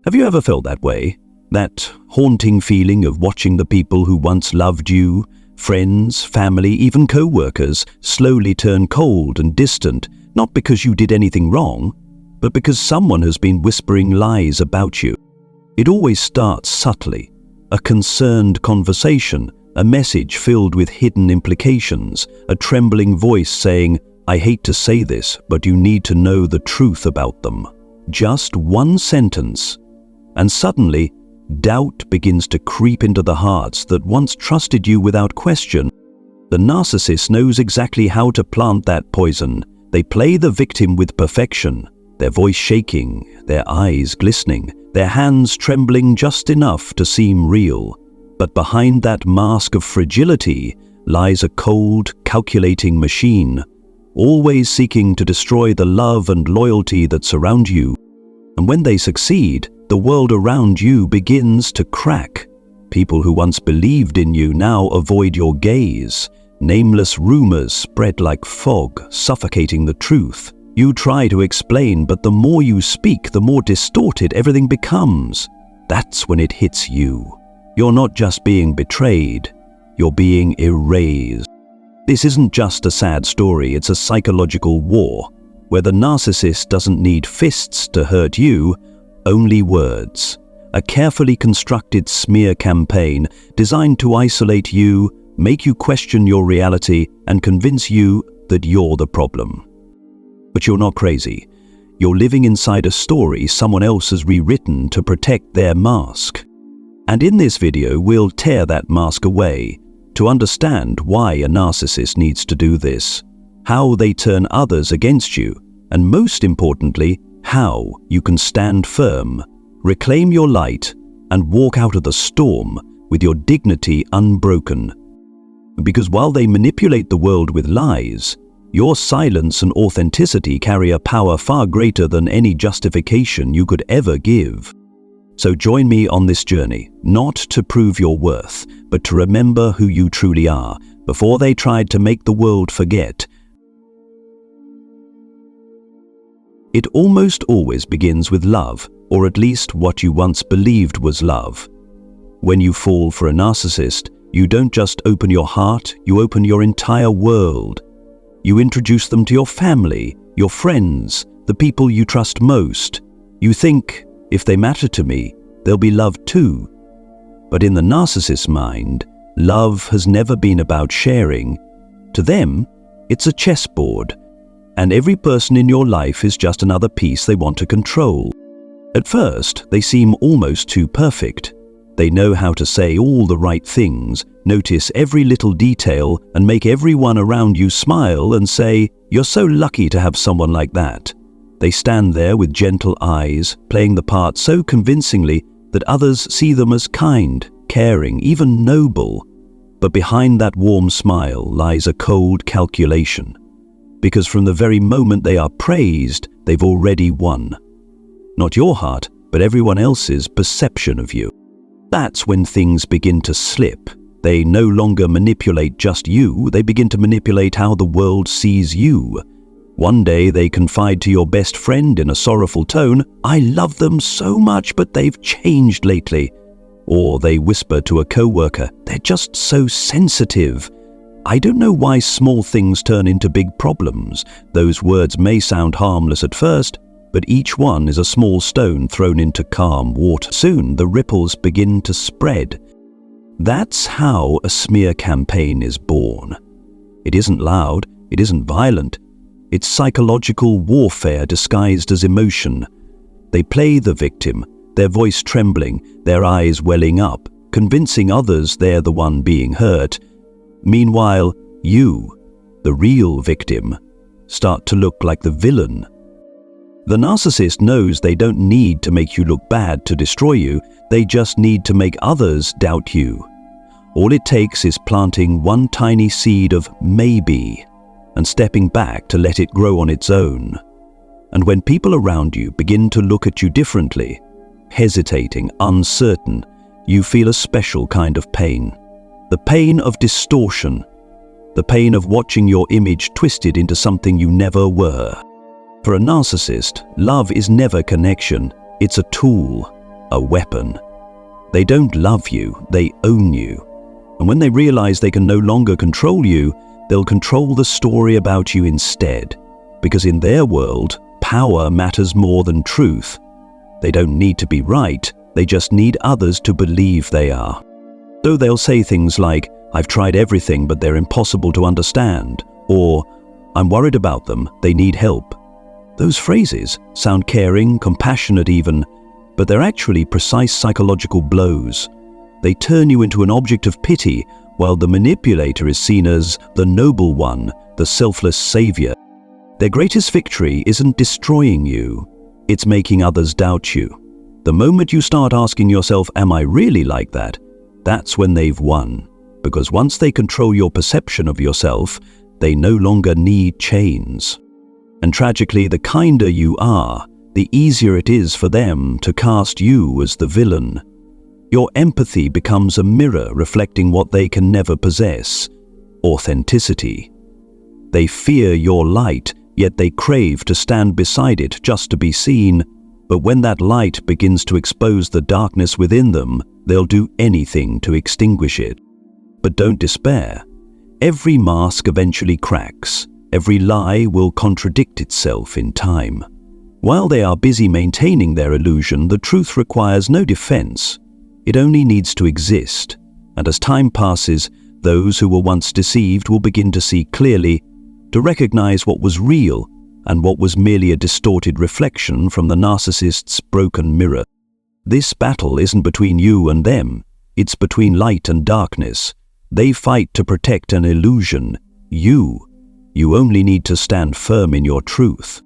Have you ever felt that way? That haunting feeling of watching the people who once loved you, friends, family, even co-workers, slowly turn cold and distant, not because you did anything wrong, but because someone has been whispering lies about you. It always starts subtly, a concerned conversation, a message filled with hidden implications, a trembling voice saying, "I hate to say this, but you need to know the truth about them." Just one sentence, and suddenly, doubt begins to creep into the hearts that once trusted you without question. The narcissist knows exactly how to plant that poison. They play the victim with perfection, their voice shaking, their eyes glistening, their hands trembling just enough to seem real. But behind that mask of fragility lies a cold, calculating machine, always seeking to destroy the love and loyalty that surround you. And when they succeed, the world around you begins to crack. People who once believed in you now avoid your gaze. Nameless rumors spread like fog, suffocating the truth. You try to explain, but the more you speak, the more distorted everything becomes. That's when it hits you. You're not just being betrayed, you're being erased. This isn't just a sad story, it's a psychological war, where the narcissist doesn't need fists to hurt you, only words. A carefully constructed smear campaign designed to isolate you, make you question your reality, and convince you that you're the problem. But you're not crazy. You're living inside a story someone else has rewritten to protect their mask. And in this video, we'll tear that mask away to understand why a narcissist needs to do this, how they turn others against you, and most importantly, how you can stand firm, reclaim your light, and walk out of the storm with your dignity unbroken. Because while they manipulate the world with lies, your silence and authenticity carry a power far greater than any justification you could ever give. So join me on this journey, not to prove your worth, but to remember who you truly are, before they tried to make the world forget. It almost always begins with love, or at least what you once believed was love. When you fall for a narcissist, you don't just open your heart, you open your entire world. You introduce them to your family, your friends, the people you trust most. You think, if they matter to me, they'll be loved too. But in the narcissist's mind, love has never been about sharing. To them, it's a chessboard, and every person in your life is just another piece they want to control. At first, they seem almost too perfect. They know how to say all the right things, notice every little detail, and make everyone around you smile and say, "You're so lucky to have someone like that." They stand there with gentle eyes, playing the part so convincingly that others see them as kind, caring, even noble. But behind that warm smile lies a cold calculation. Because from the very moment they are praised, they've already won. Not your heart, but everyone else's perception of you. That's when things begin to slip. They no longer manipulate just you, they begin to manipulate how the world sees you. One day they confide to your best friend in a sorrowful tone, "I love them so much, but they've changed lately." Or they whisper to a coworker, "They're just so sensitive." I don't know why small things turn into big problems. Those words may sound harmless at first, but each one is a small stone thrown into calm water. Soon the ripples begin to spread. That's how a smear campaign is born. It isn't loud, it isn't violent. It's psychological warfare disguised as emotion. They play the victim, their voice trembling, their eyes welling up, convincing others they're the one being hurt. Meanwhile, you, the real victim, start to look like the villain. The narcissist knows they don't need to make you look bad to destroy you, they just need to make others doubt you. All it takes is planting one tiny seed of maybe and stepping back to let it grow on its own. And when people around you begin to look at you differently, hesitating, uncertain, you feel a special kind of pain. The pain of distortion, the pain of watching your image twisted into something you never were. For a narcissist, love is never connection, it's a tool. a weapon. They don't love you, they own you. And when they realize they can no longer control you, they'll control the story about you instead. Because in their world, power matters more than truth. They don't need to be right, they just need others to believe they are. So they'll say things like, "I've tried everything but they're impossible to understand," or "I'm worried about them, they need help." Those phrases sound caring, compassionate even, but they're actually precise psychological blows. They turn you into an object of pity, while the manipulator is seen as the noble one, the selfless savior. Their greatest victory isn't destroying you, it's making others doubt you. The moment you start asking yourself, "Am I really like that?" that's when they've won. Because once they control your perception of yourself, they no longer need chains. And tragically, the kinder you are, the easier it is for them to cast you as the villain. Your empathy becomes a mirror reflecting what they can never possess: authenticity. They fear your light, yet they crave to stand beside it just to be seen. But when that light begins to expose the darkness within them, they'll do anything to extinguish it. But don't despair. Every mask eventually cracks. Every lie will contradict itself in time. While they are busy maintaining their illusion, the truth requires no defense. It only needs to exist. And as time passes, those who were once deceived will begin to see clearly, to recognize what was real and what was merely a distorted reflection from the narcissist's broken mirror. This battle isn't between you and them. It's between light and darkness. They fight to protect an illusion. You only need to stand firm in your truth.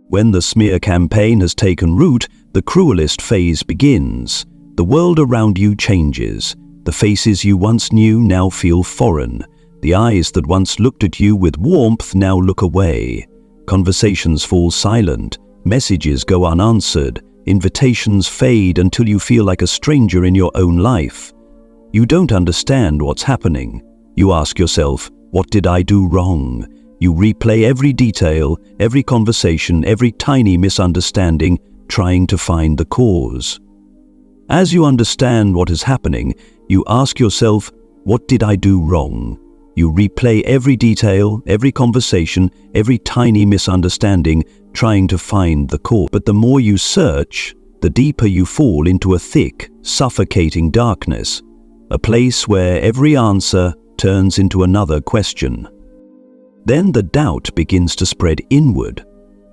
When the smear campaign has taken root, the cruelest phase begins. The world around you changes. The faces you once knew now feel foreign. The eyes that once looked at you with warmth now look away. Conversations fall silent. Messages go unanswered. Invitations fade until you feel like a stranger in your own life. You don't understand what's happening. You ask yourself, "What did I do wrong?" You replay every detail, every conversation, every tiny misunderstanding, trying to find the cause. As you understand what is happening, you ask yourself, "What did I do wrong?" You replay every detail, every conversation, every tiny misunderstanding, trying to find the cause. But the more you search, the deeper you fall into a thick, suffocating darkness, a place where every answer turns into another question. Then the doubt begins to spread inward.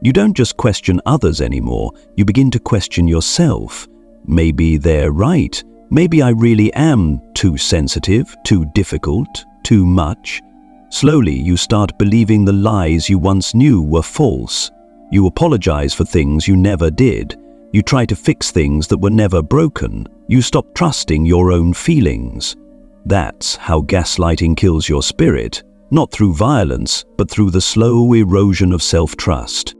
You don't just question others anymore, you begin to question yourself. Maybe they're right. Maybe I really am too sensitive, too difficult, too much. Slowly, you start believing the lies you once knew were false. You apologize for things you never did. You try to fix things that were never broken. You stop trusting your own feelings. That's how gaslighting kills your spirit, not through violence, but through the slow erosion of self-trust.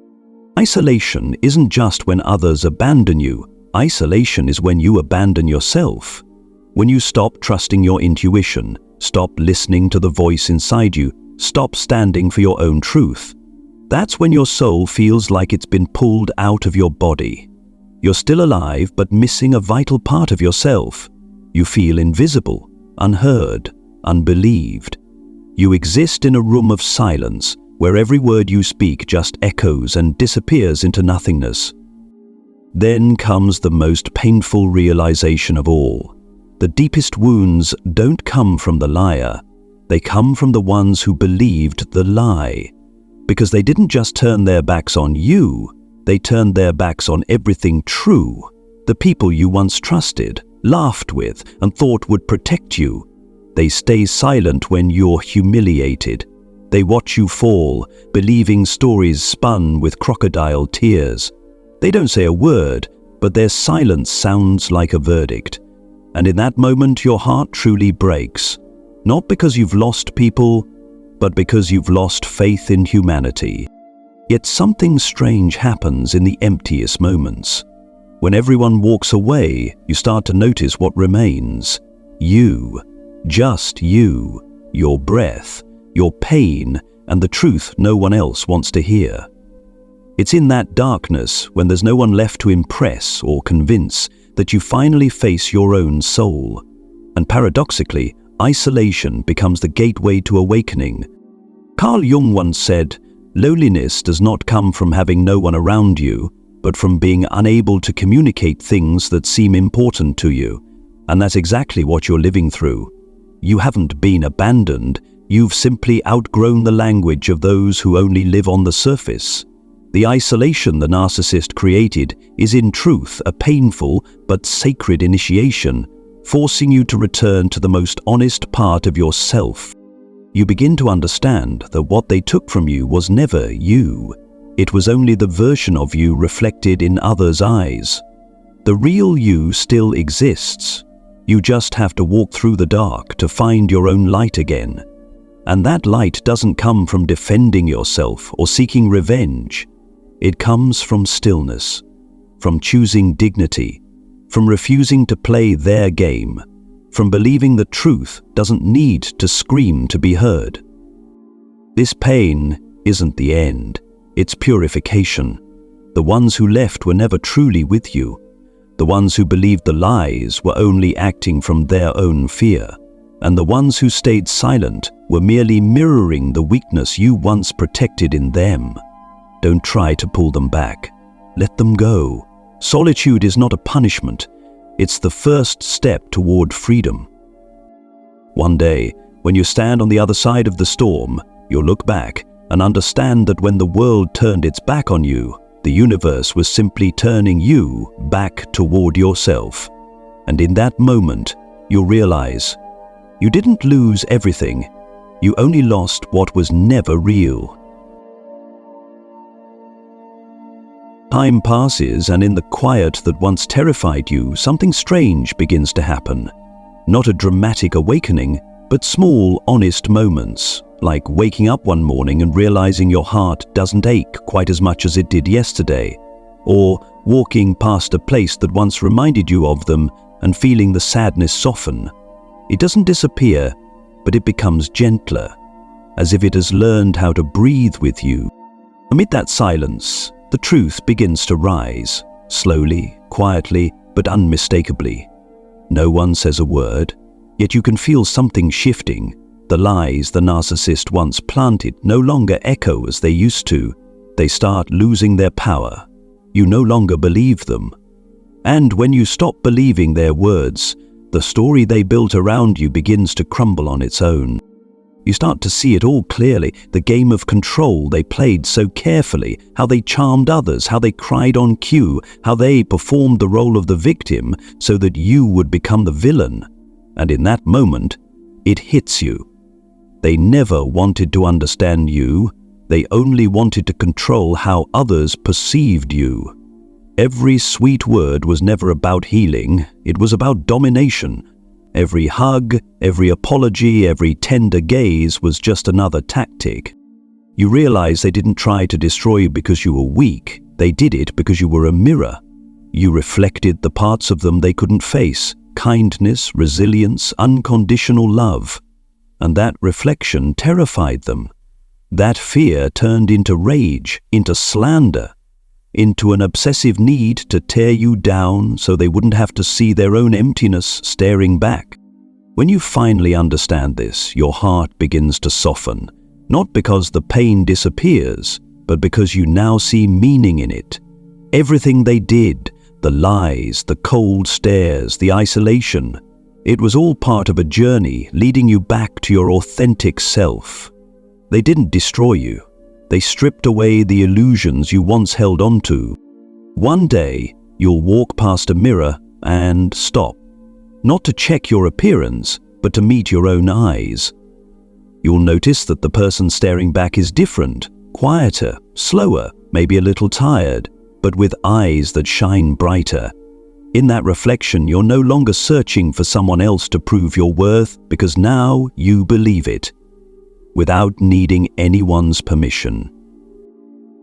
Isolation isn't just when others abandon you. Isolation is when you abandon yourself. When you stop trusting your intuition, stop listening to the voice inside you, stop standing for your own truth. That's when your soul feels like it's been pulled out of your body. You're still alive, but missing a vital part of yourself. You feel invisible, unheard, unbelieved. You exist in a room of silence, where every word you speak just echoes and disappears into nothingness. Then comes the most painful realization of all. The deepest wounds don't come from the liar. They come from the ones who believed the lie. Because they didn't just turn their backs on you, they turned their backs on everything true. The people you once trusted, laughed with, and thought would protect you. They stay silent when you're humiliated. They watch you fall, believing stories spun with crocodile tears. They don't say a word, but their silence sounds like a verdict. And in that moment, your heart truly breaks. Not because you've lost people, but because you've lost faith in humanity. Yet something strange happens in the emptiest moments. When everyone walks away, you start to notice what remains. You, just you, your breath, your pain, and the truth no one else wants to hear. It's in that darkness, when there's no one left to impress or convince, that you finally face your own soul. And paradoxically, isolation becomes the gateway to awakening. Carl Jung once said, "Loneliness does not come from having no one around you, but from being unable to communicate things that seem important to you." And that's exactly what you're living through. You haven't been abandoned, you've simply outgrown the language of those who only live on the surface. The isolation the narcissist created is in truth a painful but sacred initiation, forcing you to return to the most honest part of yourself. You begin to understand that what they took from you was never you. It was only the version of you reflected in others' eyes. The real you still exists. You just have to walk through the dark to find your own light again. And that light doesn't come from defending yourself or seeking revenge. It comes from stillness, from choosing dignity, from refusing to play their game, from believing the truth doesn't need to scream to be heard. This pain isn't the end, it's purification. The ones who left were never truly with you. The ones who believed the lies were only acting from their own fear. And the ones who stayed silent were merely mirroring the weakness you once protected in them. Don't try to pull them back. Let them go. Solitude is not a punishment. It's the first step toward freedom. One day, when you stand on the other side of the storm, you'll look back and understand that when the world turned its back on you, the universe was simply turning you back toward yourself. And in that moment, you'll realize you didn't lose everything. You only lost what was never real. Time passes, and in the quiet that once terrified you, something strange begins to happen. Not a dramatic awakening, but small, honest moments, like waking up one morning and realizing your heart doesn't ache quite as much as it did yesterday, or walking past a place that once reminded you of them and feeling the sadness soften. It doesn't disappear, but it becomes gentler, as if it has learned how to breathe with you. Amid that silence, the truth begins to rise, slowly, quietly, but unmistakably. No one says a word, yet you can feel something shifting. The lies the narcissist once planted no longer echo as they used to. They start losing their power. You no longer believe them. And when you stop believing their words, the story they built around you begins to crumble on its own. You start to see it all clearly, the game of control they played so carefully, how they charmed others, how they cried on cue, how they performed the role of the victim so that you would become the villain. And in that moment, it hits you. They never wanted to understand you, they only wanted to control how others perceived you. Every sweet word was never about healing, it was about domination. Every hug, every apology, every tender gaze was just another tactic. You realize they didn't try to destroy you because you were weak, they did it because you were a mirror. You reflected the parts of them they couldn't face, kindness, resilience, unconditional love. And that reflection terrified them. That fear turned into rage, into slander, into an obsessive need to tear you down so they wouldn't have to see their own emptiness staring back. When you finally understand this, your heart begins to soften, not because the pain disappears, but because you now see meaning in it. Everything they did, the lies, the cold stares, the isolation, it was all part of a journey leading you back to your authentic self. They didn't destroy you. They stripped away the illusions you once held onto. One day, you'll walk past a mirror and stop. Not to check your appearance, but to meet your own eyes. You'll notice that the person staring back is different, quieter, slower, maybe a little tired, but with eyes that shine brighter. In that reflection, you're no longer searching for someone else to prove your worth, because now you believe it, without needing anyone's permission.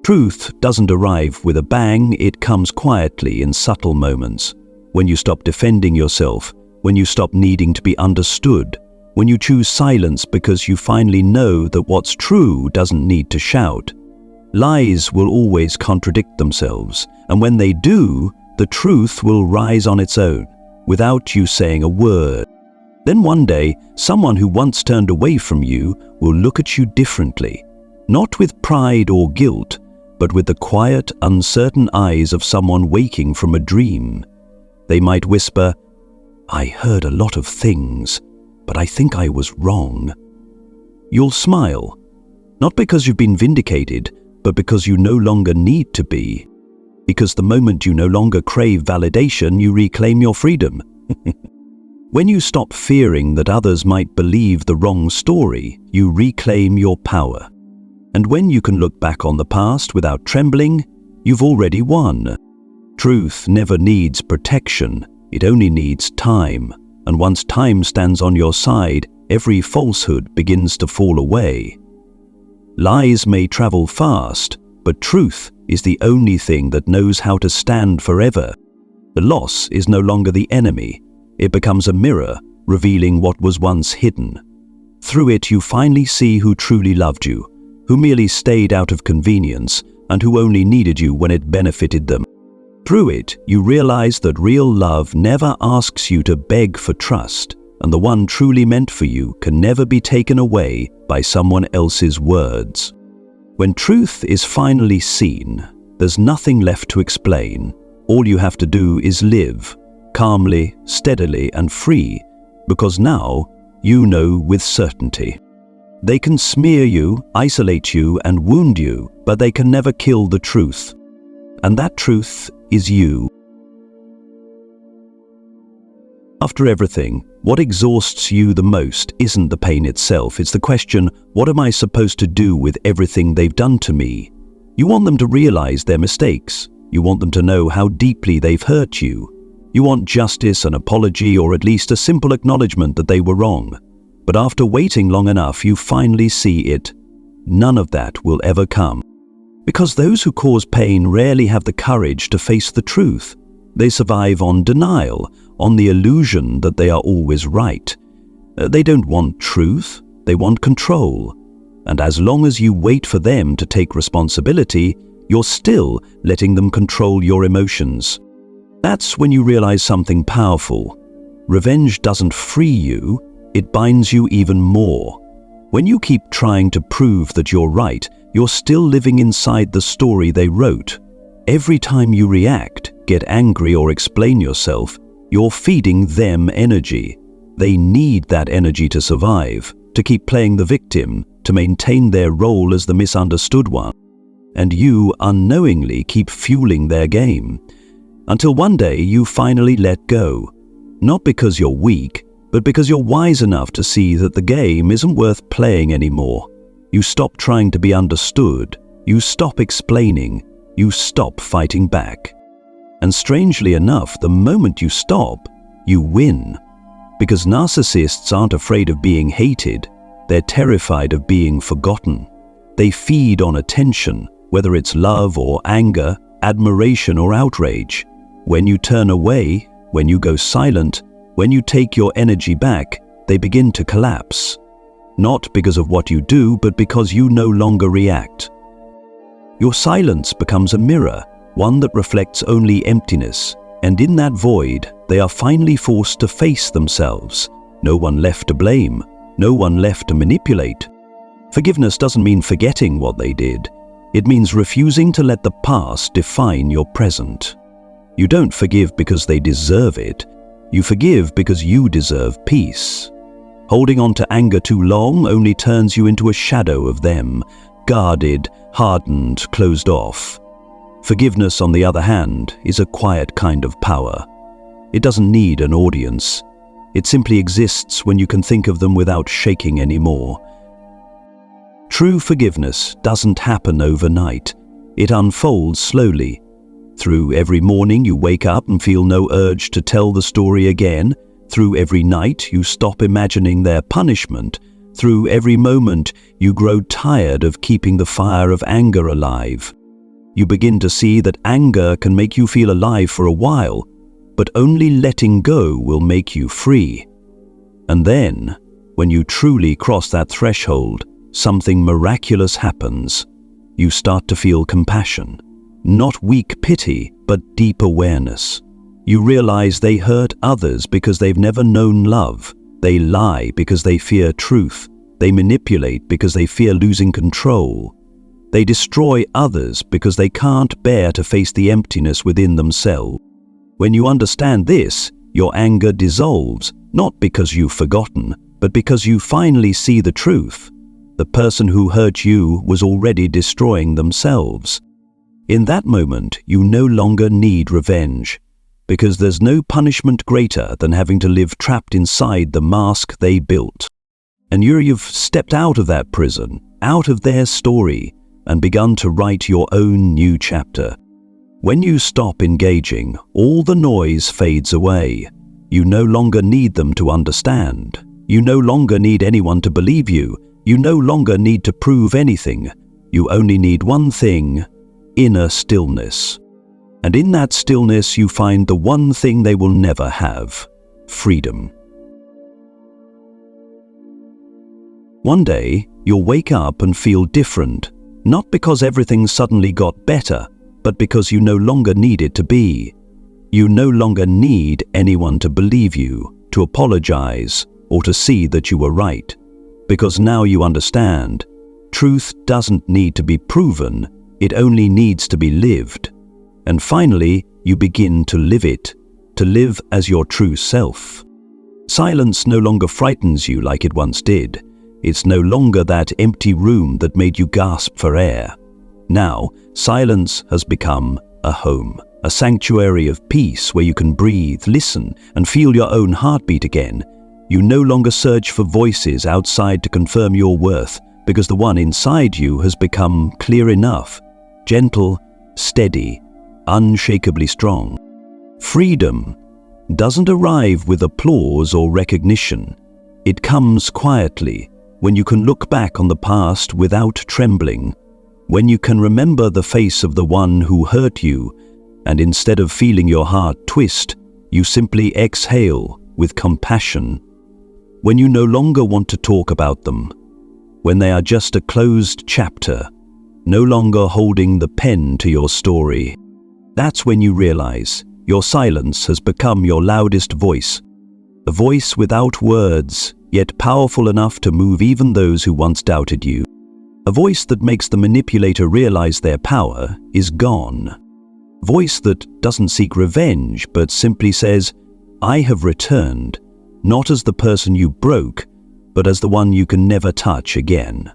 Truth doesn't arrive with a bang, it comes quietly in subtle moments. When you stop defending yourself, when you stop needing to be understood, when you choose silence because you finally know that what's true doesn't need to shout. Lies will always contradict themselves, and when they do, the truth will rise on its own, without you saying a word. Then one day, someone who once turned away from you will look at you differently, not with pride or guilt, but with the quiet, uncertain eyes of someone waking from a dream. They might whisper, "I heard a lot of things, but I think I was wrong." You'll smile, not because you've been vindicated, but because you no longer need to be. Because the moment you no longer crave validation, you reclaim your freedom. When you stop fearing that others might believe the wrong story, you reclaim your power. And when you can look back on the past without trembling, you've already won. Truth never needs protection, it only needs time. And once time stands on your side, every falsehood begins to fall away. Lies may travel fast, but truth is the only thing that knows how to stand forever. The loss is no longer the enemy. It becomes a mirror, revealing what was once hidden. Through it, you finally see who truly loved you, who merely stayed out of convenience, and who only needed you when it benefited them. Through it, you realize that real love never asks you to beg for trust, and the one truly meant for you can never be taken away by someone else's words. When truth is finally seen, there's nothing left to explain. All you have to do is live, calmly, steadily, and free, because now you know with certainty. They can smear you, isolate you, and wound you, but they can never kill the truth. And that truth is you. After everything, what exhausts you the most isn't the pain itself, it's the question, what am I supposed to do with everything they've done to me? You want them to realize their mistakes. You want them to know how deeply they've hurt you. You want justice, an apology, or at least a simple acknowledgement that they were wrong. But after waiting long enough, you finally see it. None of that will ever come. Because those who cause pain rarely have the courage to face the truth. They survive on denial, on the illusion that they are always right. They don't want truth, they want control. And as long as you wait for them to take responsibility, you're still letting them control your emotions. That's when you realize something powerful. Revenge doesn't free you, it binds you even more. When you keep trying to prove that you're right, you're still living inside the story they wrote. Every time you react, get angry, or explain yourself, you're feeding them energy. They need that energy to survive, to keep playing the victim, to maintain their role as the misunderstood one. And you unknowingly keep fueling their game. Until one day you finally let go. Not because you're weak, but because you're wise enough to see that the game isn't worth playing anymore. You stop trying to be understood. You stop explaining. You stop fighting back. And strangely enough, the moment you stop, you win. Because narcissists aren't afraid of being hated. They're terrified of being forgotten. They feed on attention, whether it's love or anger, admiration or outrage. When you turn away, when you go silent, when you take your energy back, they begin to collapse. Not because of what you do, but because you no longer react. Your silence becomes a mirror, one that reflects only emptiness, and in that void, they are finally forced to face themselves. No one left to blame, no one left to manipulate. Forgiveness doesn't mean forgetting what they did. It means refusing to let the past define your present. You don't forgive because they deserve it. You forgive because you deserve peace. Holding on to anger too long only turns you into a shadow of them, guarded, hardened, closed off. Forgiveness, on the other hand, is a quiet kind of power. It doesn't need an audience. It simply exists when you can think of them without shaking anymore. True forgiveness doesn't happen overnight. It unfolds slowly. Through every morning you wake up and feel no urge to tell the story again. Through every night you stop imagining their punishment. Through every moment you grow tired of keeping the fire of anger alive. You begin to see that anger can make you feel alive for a while, but only letting go will make you free. And then, when you truly cross that threshold, something miraculous happens. you start to feel compassion. Not weak pity, but deep awareness. You realize they hurt others because they've never known love. They lie because they fear truth. They manipulate because they fear losing control. They destroy others because they can't bear to face the emptiness within themselves. When you understand this, your anger dissolves, not because you've forgotten, but because you finally see the truth. The person who hurt you was already destroying themselves. In that moment, you no longer need revenge, because there's no punishment greater than having to live trapped inside the mask they built. And you've stepped out of that prison, out of their story, and begun to write your own new chapter. When you stop engaging, all the noise fades away. You no longer need them to understand. You no longer need anyone to believe you. You no longer need to prove anything. You only need one thing: inner stillness. And in that stillness you find the one thing they will never have: freedom. One day, you'll wake up and feel different, not because everything suddenly got better, but because you no longer need it to be. You no longer need anyone to believe you, to apologize, or to see that you were right. Because now you understand, truth doesn't need to be proven, it only needs to be lived. And finally, you begin to live it, to live as your true self. Silence no longer frightens you like it once did. It's no longer that empty room that made you gasp for air. Now, silence has become a home, a sanctuary of peace where you can breathe, listen, and feel your own heartbeat again. You no longer search for voices outside to confirm your worth, because the one inside you has become clear enough, gentle, steady, unshakably strong. Freedom doesn't arrive with applause or recognition. It comes quietly, when you can look back on the past without trembling, when you can remember the face of the one who hurt you, and instead of feeling your heart twist, you simply exhale with compassion. When you no longer want to talk about them, when they are just a closed chapter, no longer holding the pen to your story, that's when you realize your silence has become your loudest voice. A voice without words, yet powerful enough to move even those who once doubted you. A voice that makes the manipulator realize their power is gone. A voice that doesn't seek revenge, but simply says, "I have returned, not as the person you broke, but as the one you can never touch again."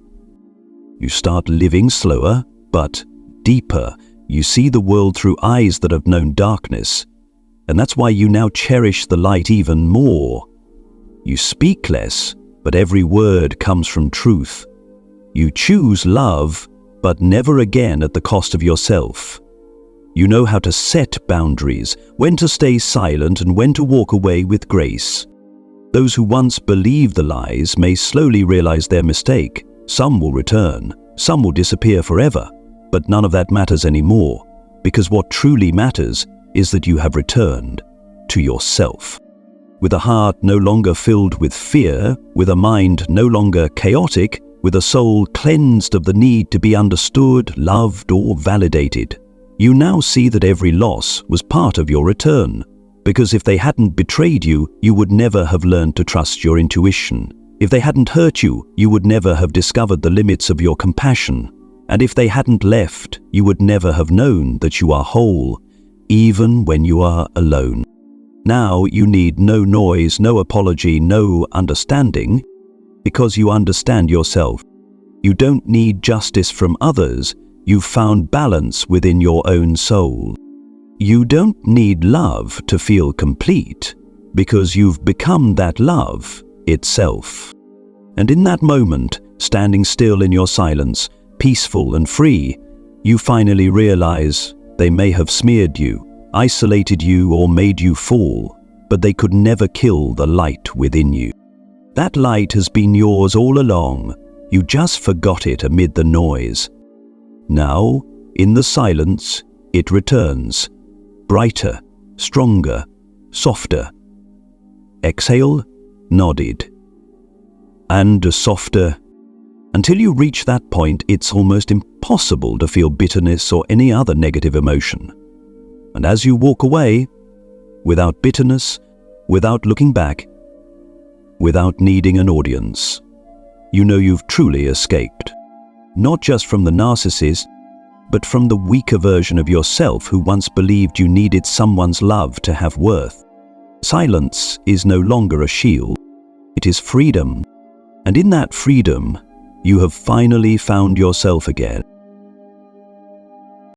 You start living slower, but deeper. You see the world through eyes that have known darkness, and that's why you now cherish the light even more. You speak less, but every word comes from truth. You choose love, but never again at the cost of yourself. You know how to set boundaries, when to stay silent and when to walk away with grace. Those who once believed the lies may slowly realize their mistake. Some will return, some will disappear forever, but none of that matters anymore, because what truly matters is that you have returned to yourself. With a heart no longer filled with fear, with a mind no longer chaotic, with a soul cleansed of the need to be understood, loved, or validated. You now see that every loss was part of your return, because if they hadn't betrayed you, you would never have learned to trust your intuition. If they hadn't hurt you, you would never have discovered the limits of your compassion. And if they hadn't left, you would never have known that you are whole, even when you are alone. Now you need no noise, no apology, no understanding, because you understand yourself. You don't need justice from others. You've found balance within your own soul. You don't need love to feel complete, because you've become that love itself. And in that moment, standing still in your silence, peaceful and free, you finally realize they may have smeared you, isolated you, or made you fall, but they could never kill the light within you. That light has been yours all along. You just forgot it amid the noise. Now, in the silence, it returns, brighter, stronger, softer. Exhale, nodded. And softer. Until you reach that point, it's almost impossible impossible to feel bitterness or any other negative emotion. And as you walk away, without bitterness, without looking back, without needing an audience, you know you've truly escaped. Not just from the narcissist, but from the weaker version of yourself who once believed you needed someone's love to have worth. Silence is no longer a shield, it is freedom. And in that freedom, you have finally found yourself again.